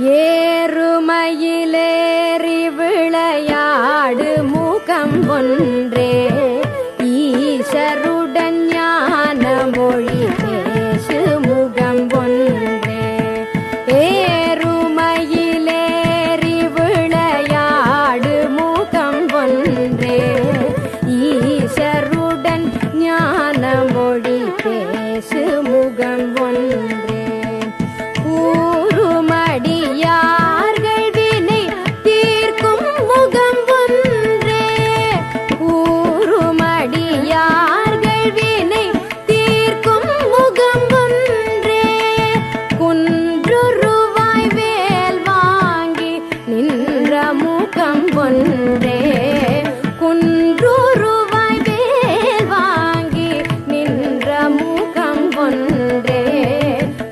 ஏறுமயிலேறி விளையாடு முகம் ஒன்றே ஈசருடன் ஞான மொழி பேசு முகம் ஒன்றே. ஏறுமயிலேறி விளையாடு முகம் ஒன்றே ஈசருடன் ஞான மொழி பேசு முகம் ஒன்றே. கூறுமடியார்கள் வினை தீர்க்கும் முகம் ஒன்றே. கூறுமடியார்கள் வினை தீர்க்கும் முகம் ஒன்றே. குன்றுருவாய் வேல் வாங்கி நின்ற முகம் ஒன்றே. குன்றுருவாய் வேல் வாங்கி நின்ற முகம் ஒன்றே.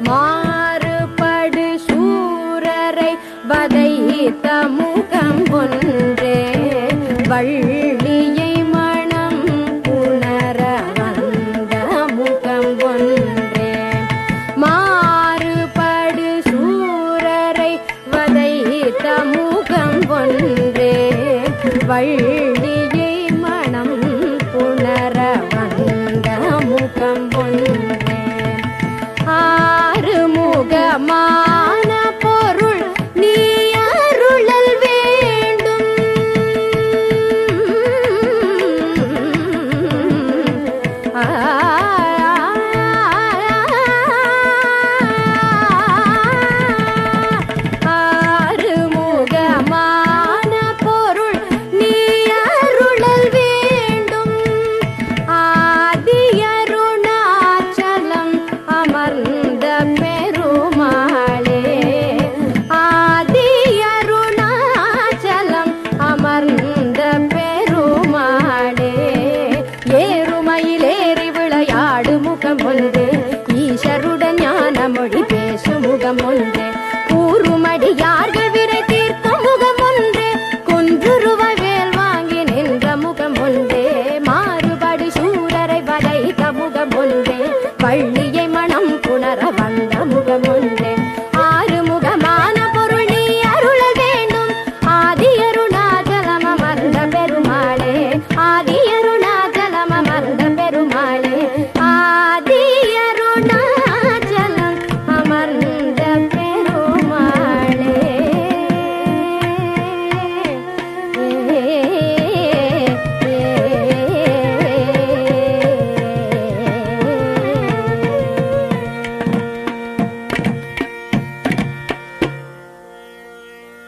மாறுபடு சூரரை வதைத்த முகம் ஒன்றே. வள்ளியை மணம் புணர வந்த முகம் ஒன்றே. மாறுபடு சூரரை வதைத்த முகம் ஒன்றே. வள்ளியை மணம் புணர வந்த முகம் ஒன்றே. ஆறுமுகமான பொருள் நீ அருளல் வேண்டும். ஆறுமுகமான பொருள் நீ அருளல் வேண்டும். ஆதி அருணாச்சலம் அமர்ந்த பெருமாளே. ஆதி அருணாச்சலம் அமர்ந்த பெருமாளே. ஏறுமயிலேறி விளையாடு முகம் ஒன்று ஈஸ்வருடன் ஞான மொழி பேசு முகம் ஒன்று. கூறுமடியார்கள் வினை தீர்க்கும் முகம் ஒன்று. குன்றுருவாய் வேல் வாங்கி நின்ற முகம் ஒன்றே. மாறுபடு சூரரை வதைத்த முகம் ஒன்றே. வள்ளியை